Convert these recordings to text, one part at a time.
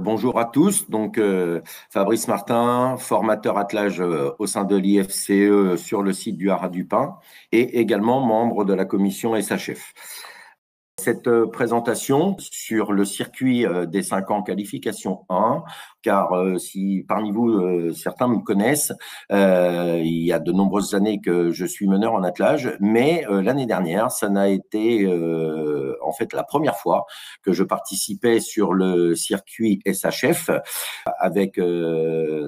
Bonjour à tous. Fabrice Martin, formateur attelage au sein de l'IFCE sur le site du Haras du Pin et également membre de la commission SHF. Cette présentation sur le circuit des 5 ans qualification 1, car si parmi vous, certains me connaissent, il y a de nombreuses années que je suis meneur en attelage, mais l'année dernière, ça n'a été en fait la première fois que je participais sur le circuit SHF avec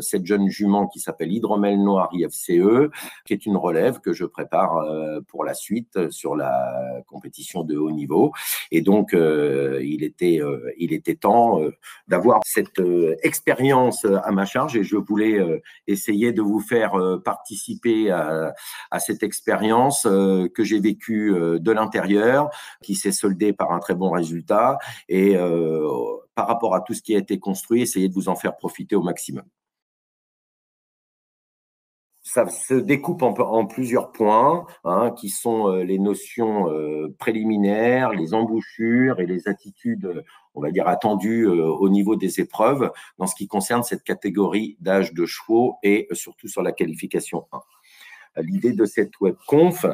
cette jeune jument qui s'appelle Hydromel Noir IFCE, qui est une relève que je prépare pour la suite sur la compétition de haut niveau. Et donc, il était temps d'avoir cette expérience à ma charge et je voulais essayer de vous faire participer à cette expérience que j'ai vécue de l'intérieur, qui s'est soldée par un très bon résultat et par rapport à tout ce qui a été construit, essayer de vous en faire profiter au maximum. Ça se découpe en plusieurs points, qui sont les notions préliminaires, les embouchures et les attitudes, on va dire, attendues au niveau des épreuves dans ce qui concerne cette catégorie d'âge de chevaux et surtout sur la qualification 1. L'idée de cette webconf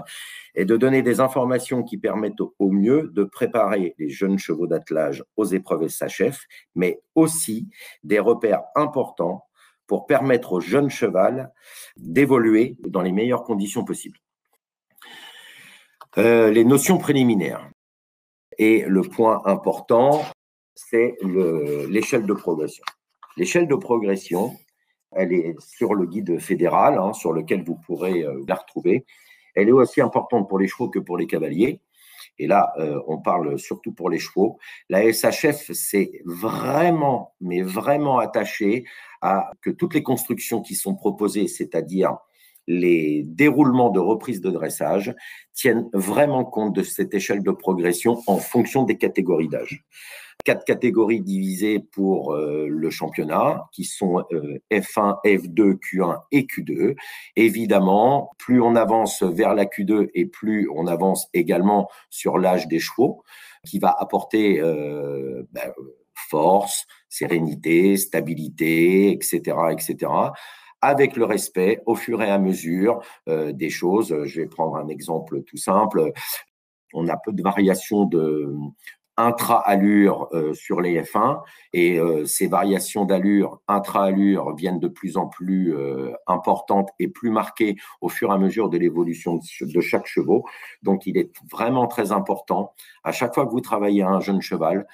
est de donner des informations qui permettent au mieux de préparer les jeunes chevaux d'attelage aux épreuves SHF, mais aussi des repères importants pour permettre au jeune cheval d'évoluer dans les meilleures conditions possibles. Les notions préliminaires. Et le point important, c'est l'échelle de progression. L'échelle de progression, elle est sur le guide fédéral, sur lequel vous pourrez la retrouver. Elle est aussi importante pour les chevaux que pour les cavaliers. Et là, on parle surtout pour les chevaux. La SHF, c'est vraiment, mais vraiment attaché à que toutes les constructions qui sont proposées, c'est-à-dire les déroulements de reprise de dressage, tiennent vraiment compte de cette échelle de progression en fonction des catégories d'âge. 4 catégories divisées pour le championnat, qui sont F1, F2, Q1 et Q2. Évidemment, plus on avance vers la Q2 et plus on avance également sur l'âge des chevaux, qui va apporter force, sérénité, stabilité, etc., etc., avec le respect au fur et à mesure des choses. Je vais prendre un exemple tout simple. On a peu de variations de intra-allure sur les F1 et ces variations d'allure, intra-allure viennent de plus en plus importantes et plus marquées au fur et à mesure de l'évolution de chaque cheval. Donc, il est vraiment très important, à chaque fois que vous travaillez un jeune cheval,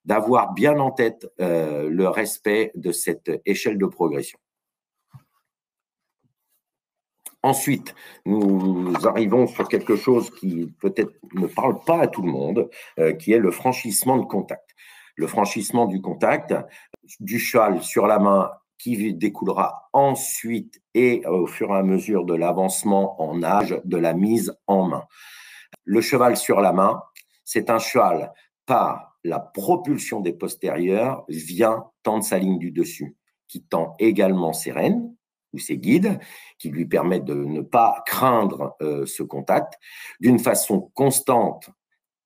d'avoir bien en tête le respect de cette échelle de progression. Ensuite, nous arrivons sur quelque chose qui peut-être ne parle pas à tout le monde, qui est le franchissement de contact. Le franchissement du contact du cheval sur la main qui découlera ensuite et au fur et à mesure de l'avancement en âge de la mise en main. Le cheval sur la main, c'est un cheval par la propulsion des postérieurs vient tendre sa ligne du dessus, qui tend également ses rênes ou ses guides, qui lui permettent de ne pas craindre ce contact d'une façon constante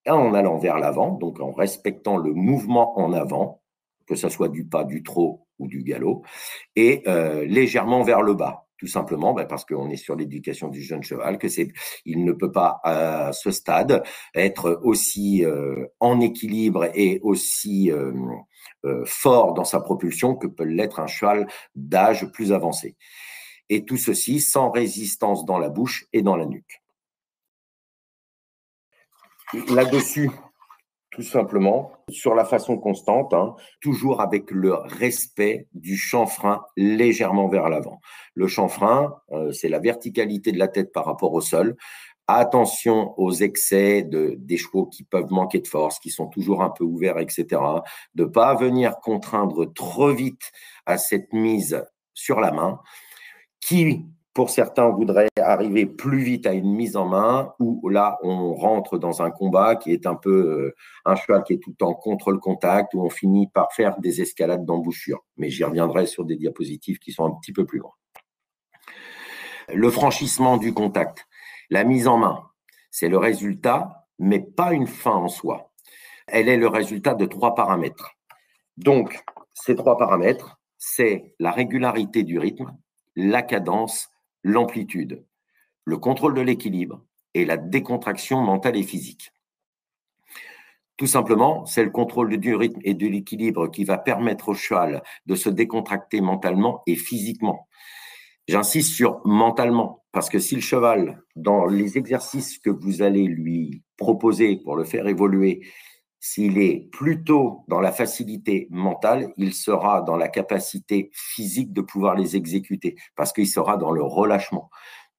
en allant vers l'avant, donc en respectant le mouvement en avant, que ce soit du pas, du trot ou du galop, et légèrement vers le bas, tout simplement parce qu'on est sur l'éducation du jeune cheval, il ne peut pas à ce stade être aussi en équilibre et aussi fort dans sa propulsion que peut l'être un cheval d'âge plus avancé. Et tout ceci sans résistance dans la bouche et dans la nuque. Là-dessus, tout simplement, sur la façon constante, toujours avec le respect du chanfrein légèrement vers l'avant. Le chanfrein, c'est la verticalité de la tête par rapport au sol. Attention aux excès des chevaux qui peuvent manquer de force, qui sont toujours un peu ouverts, etc. De ne pas venir contraindre trop vite à cette mise sur la main, qui, pour certains, voudraient arriver plus vite à une mise en main, où là, on rentre dans un combat qui est un peu un cheval qui est tout le temps contre le contact, où on finit par faire des escalades d'embouchure. Mais j'y reviendrai sur des diapositives qui sont un petit peu plus loin. Le franchissement du contact. La mise en main, c'est le résultat, mais pas une fin en soi. Elle est le résultat de 3 paramètres. Donc, ces 3 paramètres, c'est la régularité du rythme, la cadence, l'amplitude, le contrôle de l'équilibre et la décontraction mentale et physique. Tout simplement, c'est le contrôle du rythme et de l'équilibre qui va permettre au cheval de se décontracter mentalement et physiquement. J'insiste sur mentalement, parce que si le cheval, dans les exercices que vous allez lui proposer pour le faire évoluer, s'il est plutôt dans la facilité mentale, il sera dans la capacité physique de pouvoir les exécuter, parce qu'il sera dans le relâchement.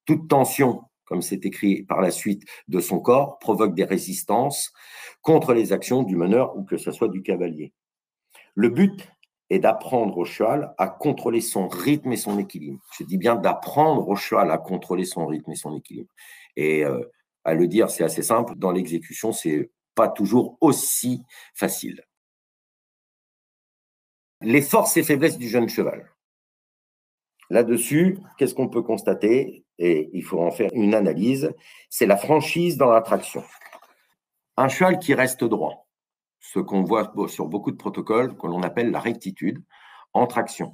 Toute tension, comme c'est écrit par la suite, de son corps provoque des résistances contre les actions du meneur ou que ce soit du cavalier. Le but est d'apprendre au cheval à contrôler son rythme et son équilibre. Je dis bien d'apprendre au cheval à contrôler son rythme et son équilibre. Et à le dire, c'est assez simple. Dans l'exécution, c'est pas toujours aussi facile. Les forces et faiblesses du jeune cheval. Là-dessus, qu'est-ce qu'on peut constater? Et il faut en faire une analyse. C'est la franchise dans la traction. Un cheval qui reste droit, ce qu'on voit sur beaucoup de protocoles, que l'on appelle la rectitude, en traction.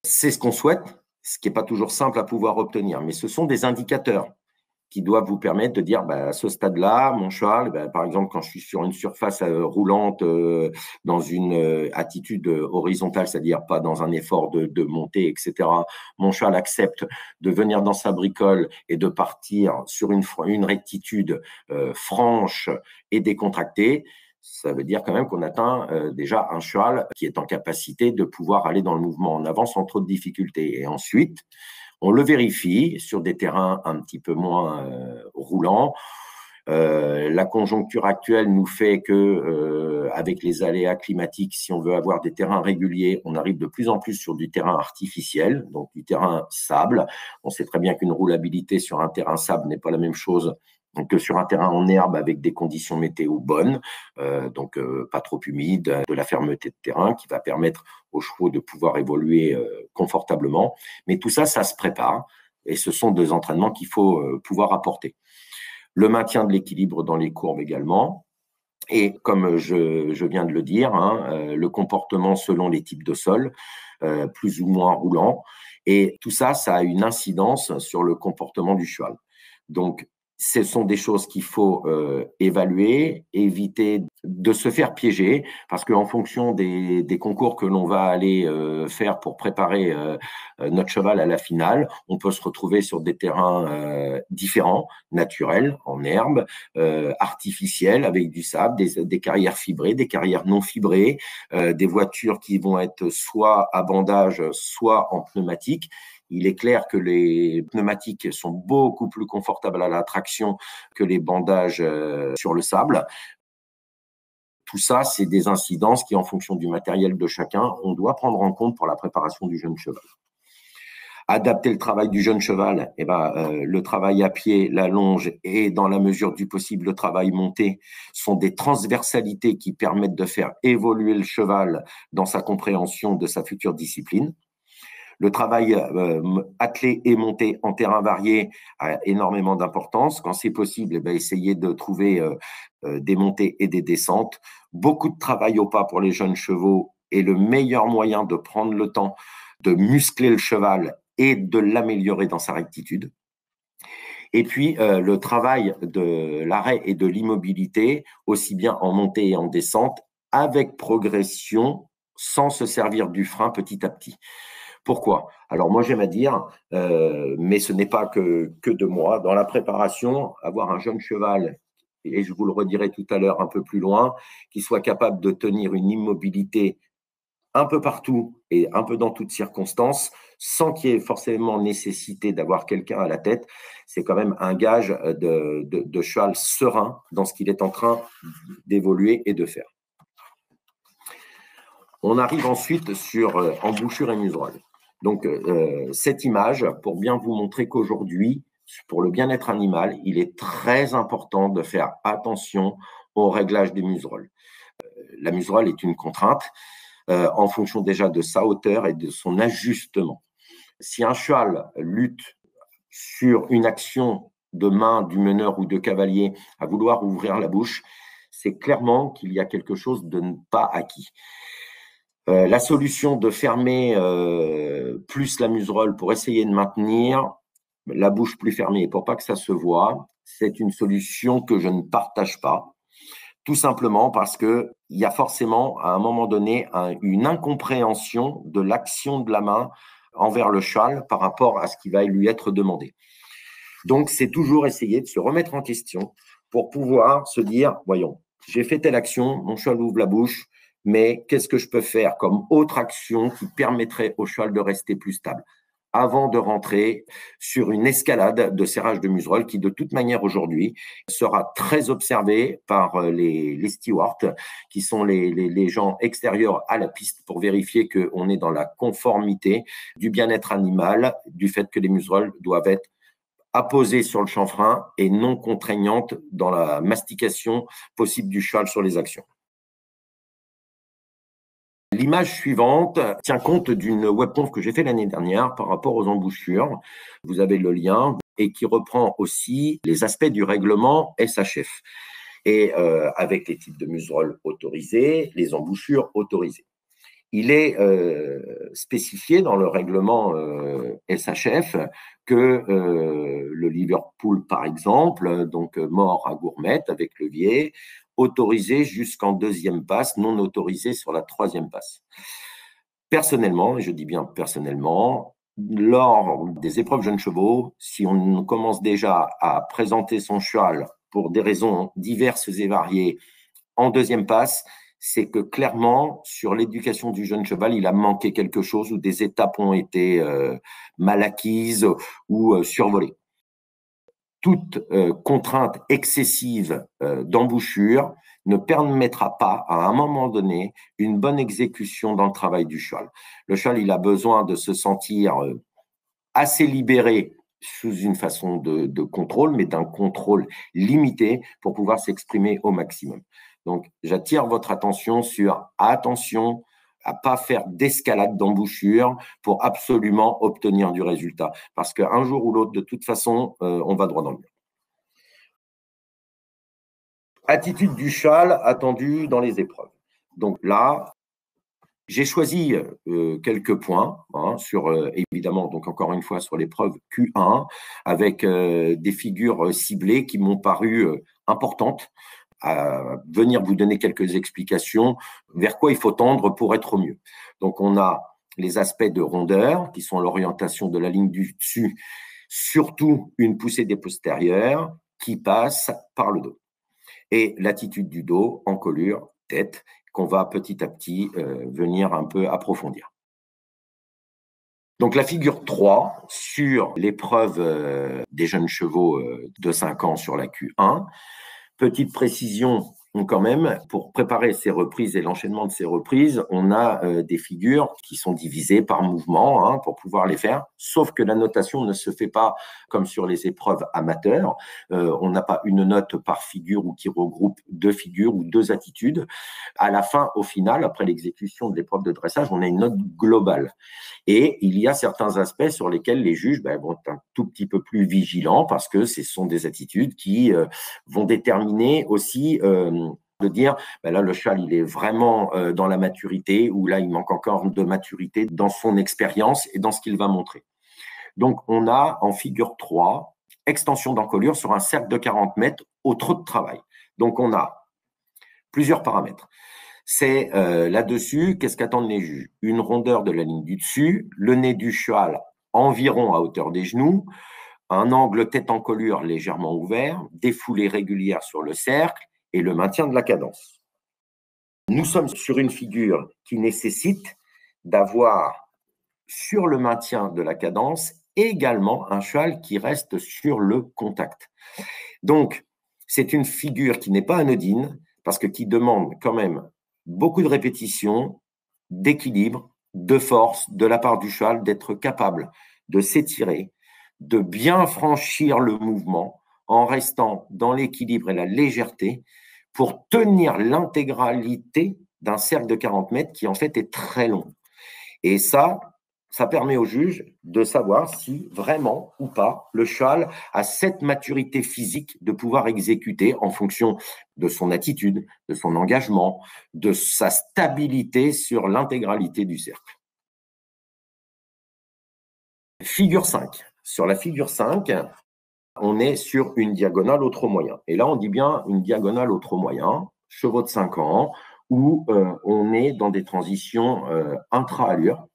C'est ce qu'on souhaite, ce qui n'est pas toujours simple à pouvoir obtenir, mais ce sont des indicateurs qui doivent vous permettre de dire, à ce stade-là, mon cheval, par exemple, quand je suis sur une surface roulante, dans une attitude horizontale, c'est-à-dire pas dans un effort de montée, etc., mon cheval accepte de venir dans sa bricole et de partir sur une rectitude franche et décontractée. Ça veut dire quand même qu'on atteint déjà un cheval qui est en capacité de pouvoir aller dans le mouvement en avant sans trop de difficultés. Et ensuite, on le vérifie sur des terrains un petit peu moins roulants. La conjoncture actuelle nous fait que, avec les aléas climatiques, si on veut avoir des terrains réguliers, on arrive de plus en plus sur du terrain artificiel, donc du terrain sable. On sait très bien qu'une roulabilité sur un terrain sable n'est pas la même chose que sur un terrain en herbe avec des conditions météo bonnes, donc pas trop humides, de la fermeté de terrain qui va permettre aux chevaux de pouvoir évoluer confortablement. Mais tout ça, ça se prépare et ce sont des entraînements qu'il faut pouvoir apporter. Le maintien de l'équilibre dans les courbes également. Et comme je viens de le dire, le comportement selon les types de sol, plus ou moins roulant. Et tout ça, ça a une incidence sur le comportement du cheval. Donc, ce sont des choses qu'il faut évaluer, éviter de se faire piéger, parce qu'en fonction des concours que l'on va aller faire pour préparer notre cheval à la finale, on peut se retrouver sur des terrains différents, naturels, en herbe, artificiels, avec du sable, des carrières fibrées, des carrières non fibrées, des voitures qui vont être soit à bandage, soit en pneumatique. Il est clair que les pneumatiques sont beaucoup plus confortables à la traction que les bandages sur le sable. Tout ça, c'est des incidences qui, en fonction du matériel de chacun, on doit prendre en compte pour la préparation du jeune cheval. Adapter le travail du jeune cheval, le travail à pied, la longe et, dans la mesure du possible, le travail monté sont des transversalités qui permettent de faire évoluer le cheval dans sa compréhension de sa future discipline. Le travail attelé et monté en terrain varié a énormément d'importance. Quand c'est possible, essayer de trouver des montées et des descentes. Beaucoup de travail au pas pour les jeunes chevaux est le meilleur moyen de prendre le temps de muscler le cheval et de l'améliorer dans sa rectitude. Et puis, le travail de l'arrêt et de l'immobilité, aussi bien en montée et en descente, avec progression, sans se servir du frein petit à petit. Pourquoi? Alors moi j'aime à dire, mais ce n'est pas que de moi, dans la préparation, avoir un jeune cheval, et je vous le redirai tout à l'heure un peu plus loin, qui soit capable de tenir une immobilité un peu partout et un peu dans toutes circonstances, sans qu'il y ait forcément nécessité d'avoir quelqu'un à la tête, c'est quand même un gage de cheval serein dans ce qu'il est en train d'évoluer et de faire. On arrive ensuite sur embouchure et muserolle. Donc, cette image, pour bien vous montrer qu'aujourd'hui, pour le bien-être animal, il est très important de faire attention au réglage des muserolles. La muserolle est une contrainte en fonction déjà de sa hauteur et de son ajustement. Si un cheval lutte sur une action de main du meneur ou de cavalier à vouloir ouvrir la bouche, c'est clairement qu'il y a quelque chose de pas acquis. La solution de fermer plus la muserolle pour essayer de maintenir la bouche plus fermée pour pas que ça se voit, c'est une solution que je ne partage pas. Tout simplement parce qu'il y a forcément, à un moment donné, une incompréhension de l'action de la main envers le cheval par rapport à ce qui va lui être demandé. Donc, c'est toujours essayer de se remettre en question pour pouvoir se dire, voyons, j'ai fait telle action, mon cheval ouvre la bouche, mais qu'est-ce que je peux faire comme autre action qui permettrait au cheval de rester plus stable avant de rentrer sur une escalade de serrage de muserolle qui, de toute manière, aujourd'hui, sera très observée par les stewards, qui sont les gens extérieurs à la piste pour vérifier qu'on est dans la conformité du bien-être animal, du fait que les muserolles doivent être apposées sur le chanfrein et non contraignantes dans la mastication possible du cheval sur les actions. L'image suivante tient compte d'une webconf que j'ai fait l'année dernière par rapport aux embouchures. Vous avez le lien et qui reprend aussi les aspects du règlement SHF et avec les types de museroles autorisés, les embouchures autorisées. Il est spécifié dans le règlement SHF que le Liverpool, par exemple, donc mort à gourmette avec levier, autorisé jusqu'en deuxième passe, non autorisé sur la troisième passe. Personnellement, et je dis bien personnellement, lors des épreuves jeunes chevaux, si on commence déjà à présenter son cheval pour des raisons diverses et variées en deuxième passe, c'est que clairement, sur l'éducation du jeune cheval, il a manqué quelque chose ou des étapes ont été mal acquises ou survolées. Toute contrainte excessive d'embouchure ne permettra pas, à un moment donné, une bonne exécution dans le travail du cheval. Le cheval, il a besoin de se sentir assez libéré sous une façon de contrôle, mais d'un contrôle limité pour pouvoir s'exprimer au maximum. Donc, j'attire votre attention sur attention à ne pas faire d'escalade d'embouchure pour absolument obtenir du résultat. Parce qu'un jour ou l'autre, de toute façon, on va droit dans le mur. Attitude du cheval attendue dans les épreuves. Donc là, j'ai choisi quelques points sur, évidemment, donc encore une fois, sur l'épreuve Q1, avec des figures ciblées qui m'ont paru importantes à venir vous donner quelques explications vers quoi il faut tendre pour être au mieux. Donc, on a les aspects de rondeur, qui sont l'orientation de la ligne du dessus, surtout une poussée des postérieurs qui passe par le dos. Et l'attitude du dos, encolure, tête, qu'on va petit à petit venir un peu approfondir. Donc la figure 3 sur l'épreuve des jeunes chevaux de 5 ans sur la Q1. Petite précision quand même, pour préparer ces reprises et l'enchaînement de ces reprises, on a des figures qui sont divisées par mouvement pour pouvoir les faire, sauf que la notation ne se fait pas comme sur les épreuves amateurs. On n'a pas une note par figure ou qui regroupe deux figures ou deux attitudes. À la fin, au final, après l'exécution de l'épreuve de dressage, on a une note globale. Et il y a certains aspects sur lesquels les juges vont être un tout petit peu plus vigilants parce que ce sont des attitudes qui vont déterminer aussi de dire, là, le cheval, il est vraiment dans la maturité ou là, il manque encore de maturité dans son expérience et dans ce qu'il va montrer. Donc, on a en figure 3, extension d'encolure sur un cercle de 40 mètres au trot de travail. Donc, on a plusieurs paramètres. C'est là-dessus, qu'est-ce qu'attendent les juges? Une rondeur de la ligne du dessus, le nez du cheval environ à hauteur des genoux, un angle tête-encolure légèrement ouvert, des foulées régulières sur le cercle et le maintien de la cadence. Nous sommes sur une figure qui nécessite d'avoir sur le maintien de la cadence également un cheval qui reste sur le contact. Donc, c'est une figure qui n'est pas anodine parce que qui demande quand même beaucoup de répétitions, d'équilibre, de force de la part du cheval, d'être capable de s'étirer, de bien franchir le mouvement en restant dans l'équilibre et la légèreté pour tenir l'intégralité d'un cercle de 40 mètres qui en fait est très long. Et ça, ça permet au juge de savoir si vraiment ou pas le cheval a cette maturité physique de pouvoir exécuter en fonction de son attitude, de son engagement, de sa stabilité sur l'intégralité du cercle. Figure 5. Sur la figure 5, on est sur une diagonale au trot moyen. Et là, on dit bien une diagonale au trot moyen, chevaux de 5 ans, où on est dans des transitions intra-allure,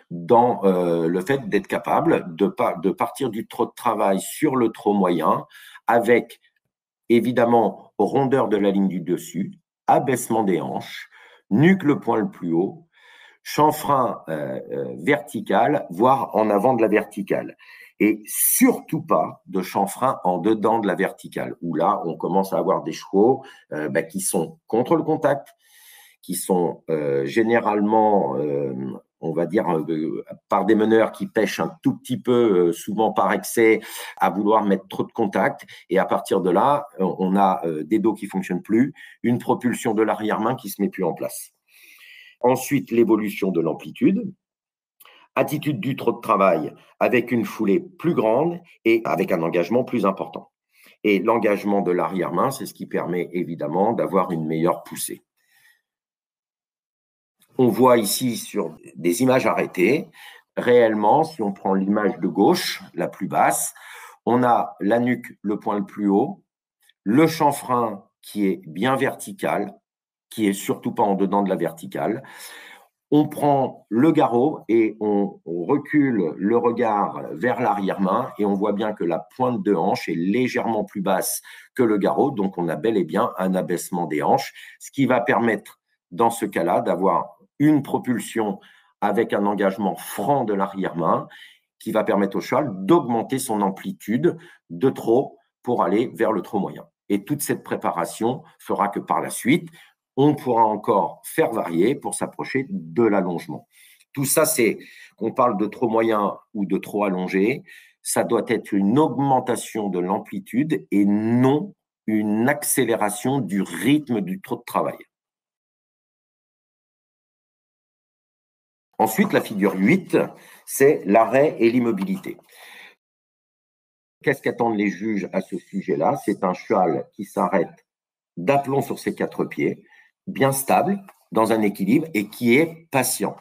dans le fait d'être capable de partir du trot de travail sur le trot moyen, avec évidemment rondeur de la ligne du dessus, abaissement des hanches, nuque le point le plus haut, chanfrein vertical, voire en avant de la verticale. Et surtout pas de chanfrein en dedans de la verticale, où là, on commence à avoir des chevaux qui sont contre le contact, qui sont généralement, on va dire, par des meneurs qui pêchent un tout petit peu, souvent par excès, à vouloir mettre trop de contact. Et à partir de là, on a des dos qui ne fonctionnent plus, une propulsion de l'arrière-main qui ne se met plus en place. Ensuite, l'évolution de l'amplitude. Attitude du trot de travail avec une foulée plus grande et avec un engagement plus important. Et l'engagement de l'arrière-main, c'est ce qui permet évidemment d'avoir une meilleure poussée. On voit ici sur des images arrêtées, réellement, si on prend l'image de gauche, la plus basse, on a la nuque, le point le plus haut, le chanfrein qui est bien vertical, qui est surtout pas en dedans de la verticale. On prend le garrot et on recule le regard vers l'arrière-main et on voit bien que la pointe de hanche est légèrement plus basse que le garrot, donc on a bel et bien un abaissement des hanches, ce qui va permettre dans ce cas-là d'avoir une propulsion avec un engagement franc de l'arrière-main qui va permettre au cheval d'augmenter son amplitude de trot pour aller vers le trot moyen. Et toute cette préparation fera que par la suite, on pourra encore faire varier pour s'approcher de l'allongement. Tout ça, c'est qu'on parle de trot moyen ou de trot allongé, ça doit être une augmentation de l'amplitude et non une accélération du rythme du trot de travail. Ensuite, la figure 8, c'est l'arrêt et l'immobilité. Qu'est-ce qu'attendent les juges à ce sujet-là? C'est un cheval qui s'arrête d'aplomb sur ses 4 pieds, bien stable, dans un équilibre et qui est patient.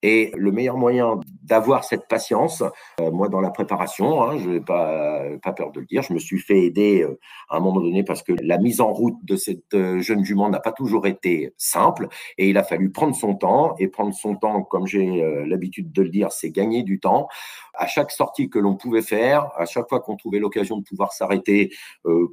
Et le meilleur moyen d'avoir cette patience, moi dans la préparation, je n'ai pas peur de le dire, je me suis fait aider à un moment donné parce que la mise en route de cette jeune jument n'a pas toujours été simple et il a fallu prendre son temps. Et prendre son temps, comme j'ai l'habitude de le dire, c'est gagner du temps. À chaque sortie que l'on pouvait faire, à chaque fois qu'on trouvait l'occasion de pouvoir s'arrêter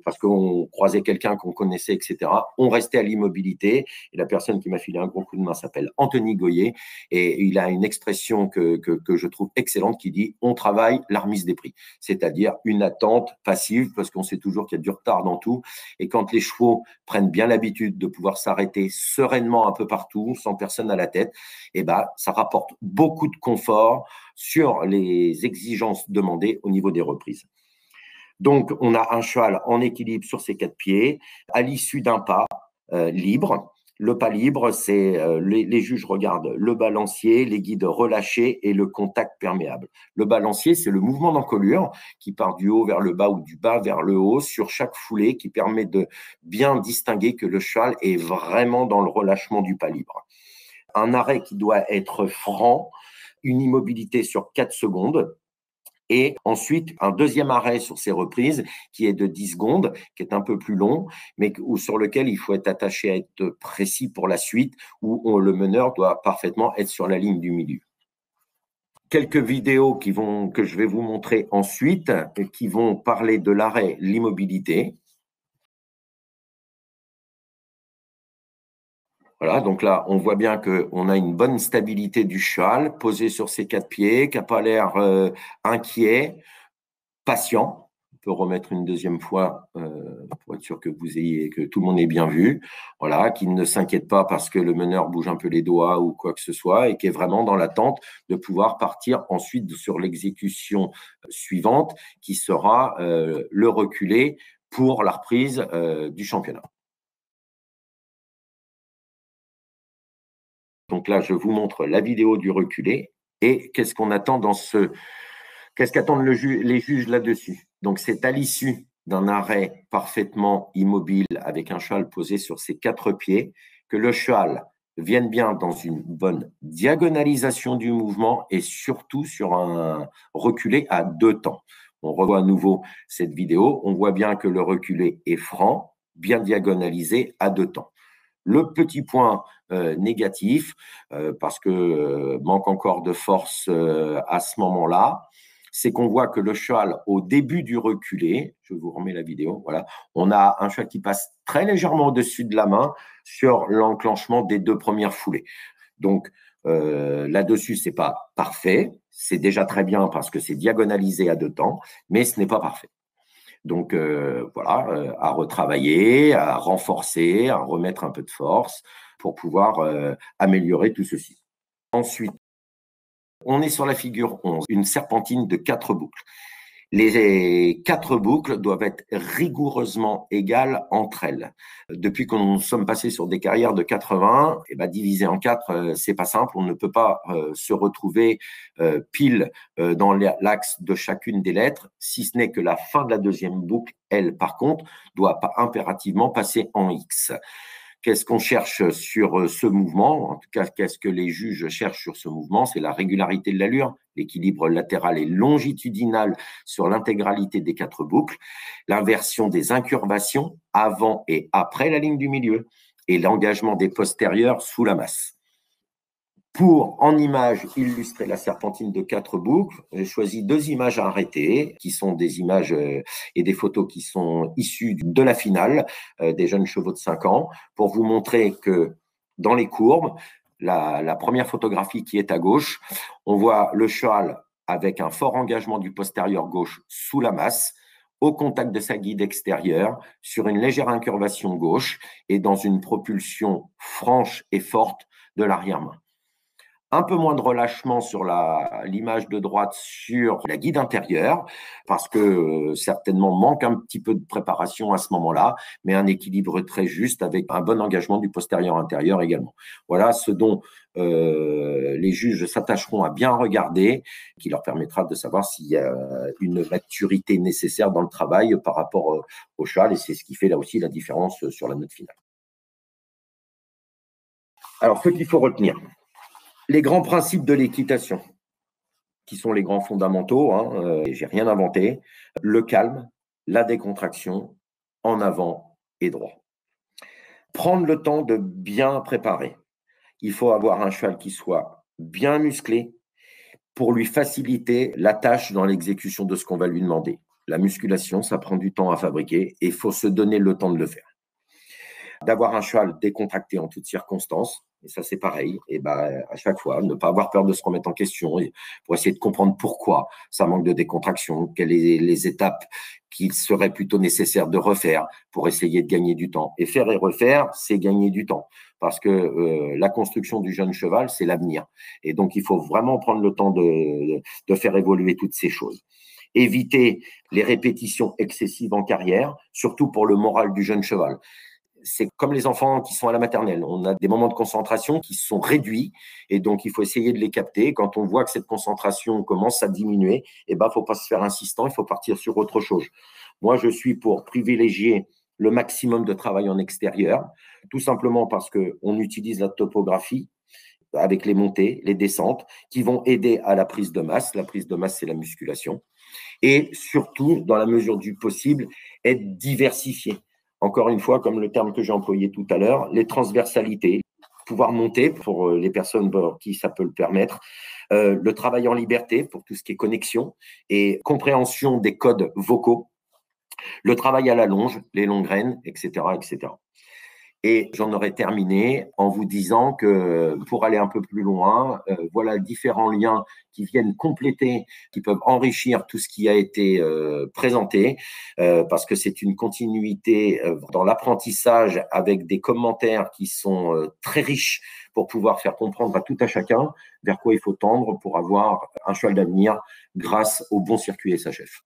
parce qu'on croisait quelqu'un qu'on connaissait, etc., on restait à l'immobilité. Et la personne qui m'a filé un gros coup de main s'appelle Anthony Goyer et il a une expression que je trouve excellente qui dit « on travaille la remise des prix », c'est-à-dire une attente passive parce qu'on sait toujours qu'il y a du retard dans tout. Et quand les chevaux prennent bien l'habitude de pouvoir s'arrêter sereinement un peu partout, sans personne à la tête, ça rapporte beaucoup de confort sur les exigences demandées au niveau des reprises. Donc, on a un cheval en équilibre sur ses 4 pieds, à l'issue d'un pas libre. Le pas libre, c'est les juges regardent le balancier, les guides relâchés et le contact perméable. Le balancier, c'est le mouvement d'encolure qui part du haut vers le bas ou du bas vers le haut sur chaque foulée qui permet de bien distinguer que le cheval est vraiment dans le relâchement du pas libre. Un arrêt qui doit être franc, une immobilité sur 4 secondes, et ensuite un deuxième arrêt sur ces reprises qui est de 10 secondes, qui est un peu plus long, mais sur lequel il faut être attaché à être précis pour la suite, où le meneur doit parfaitement être sur la ligne du milieu. Quelques vidéos que je vais vous montrer ensuite, qui vont parler de l'arrêt, l'immobilité. Voilà, donc là, on voit bien qu'on a une bonne stabilité du cheval, posé sur ses 4 pieds, qui n'a pas l'air inquiet, patient. On peut remettre une deuxième fois pour être sûr que tout le monde ait bien vu. Voilà, qu'il ne s'inquiète pas parce que le meneur bouge un peu les doigts ou quoi que ce soit et qui est vraiment dans l'attente de pouvoir partir ensuite sur l'exécution suivante qui sera le reculé pour la reprise du championnat. Donc là, je vous montre la vidéo du reculé. Et qu'est-ce qu'on attend qu'est-ce qu'attendent les juges là-dessus? Donc, c'est à l'issue d'un arrêt parfaitement immobile avec un cheval posé sur ses 4 pieds que le cheval vienne bien dans une bonne diagonalisation du mouvement et surtout sur un reculé à 2 temps. On revoit à nouveau cette vidéo. On voit bien que le reculé est franc, bien diagonalisé à 2 temps. Le petit point négatif, parce que manque encore de force à ce moment-là, c'est qu'on voit que le cheval, au début du reculé, je vous remets la vidéo, voilà, on a un cheval qui passe très légèrement au-dessus de la main sur l'enclenchement des 2 premières foulées. Donc, là-dessus, ce n'est pas parfait. C'est déjà très bien parce que c'est diagonalisé à 2 temps, mais ce n'est pas parfait. Donc, voilà, à retravailler, à renforcer, à remettre un peu de force pour pouvoir améliorer tout ceci. Ensuite, on est sur la figure 11, une serpentine de 4 boucles. Les 4 boucles doivent être rigoureusement égales entre elles. Depuis qu'on sommes passés sur des carrières de 80, diviser en 4, c'est pas simple. On ne peut pas se retrouver pile dans l'axe de chacune des lettres, si ce n'est que la fin de la deuxième boucle, elle, par contre, doit pas impérativement passer en X. Qu'est-ce qu'on cherche sur ce mouvement? En tout cas, qu'est-ce que les juges cherchent sur ce mouvement? C'est la régularité de l'allure, l'équilibre latéral et longitudinal sur l'intégralité des 4 boucles, l'inversion des incurvations avant et après la ligne du milieu et l'engagement des postérieurs sous la masse. Pour, en image, illustrer la serpentine de 4 boucles, j'ai choisi 2 images à arrêter, qui sont des images et des photos qui sont issues de la finale des jeunes chevaux de 5 ans, pour vous montrer que dans les courbes, la première photographie qui est à gauche, on voit le cheval avec un fort engagement du postérieur gauche sous la masse, au contact de sa guide extérieure, sur une légère incurvation gauche et dans une propulsion franche et forte de l'arrière-main. Un peu moins de relâchement sur l'image de droite sur la guide intérieure, parce que certainement manque un petit peu de préparation à ce moment-là, mais un équilibre très juste avec un bon engagement du postérieur intérieur également. Voilà ce dont les juges s'attacheront à bien regarder, qui leur permettra de savoir s'il y a une maturité nécessaire dans le travail par rapport au cheval, et c'est ce qui fait là aussi la différence sur la note finale. Alors, ce qu'il faut retenir. Les grands principes de l'équitation, qui sont les grands fondamentaux, j'ai rien inventé, le calme, la décontraction, en avant et droit. Prendre le temps de bien préparer. Il faut avoir un cheval qui soit bien musclé pour lui faciliter la tâche dans l'exécution de ce qu'on va lui demander. La musculation, ça prend du temps à fabriquer et il faut se donner le temps de le faire. D'avoir un cheval décontracté en toutes circonstances, et ça c'est pareil, et à chaque fois, ne pas avoir peur de se remettre en question pour essayer de comprendre pourquoi ça manque de décontraction, quelles sont les étapes qu'il serait plutôt nécessaire de refaire pour essayer de gagner du temps. Et faire et refaire, c'est gagner du temps, parce que la construction du jeune cheval, c'est l'avenir. Et donc, il faut vraiment prendre le temps de faire évoluer toutes ces choses. Éviter les répétitions excessives en carrière, surtout pour le moral du jeune cheval. C'est comme les enfants qui sont à la maternelle. On a des moments de concentration qui sont réduits et donc il faut essayer de les capter. Quand on voit que cette concentration commence à diminuer, il ne faut pas se faire insistant, il faut partir sur autre chose. Moi, je suis pour privilégier le maximum de travail en extérieur, tout simplement parce qu'on utilise la topographie avec les montées, les descentes, qui vont aider à la prise de masse. La prise de masse, c'est la musculation. Et surtout, dans la mesure du possible, être diversifié. Encore une fois, comme le terme que j'ai employé tout à l'heure, les transversalités, pouvoir monter pour les personnes pour qui ça peut le permettre, le travail en liberté pour tout ce qui est connexion et compréhension des codes vocaux, le travail à la longe, les longues graines, etc., etc. Et j'en aurais terminé en vous disant que pour aller un peu plus loin, voilà différents liens qui viennent compléter, qui peuvent enrichir tout ce qui a été présenté, parce que c'est une continuité dans l'apprentissage avec des commentaires qui sont très riches pour pouvoir faire comprendre à tout à chacun vers quoi il faut tendre pour avoir un cheval d'avenir grâce au bon circuit SHF.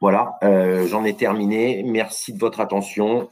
Voilà, j'en ai terminé. Merci de votre attention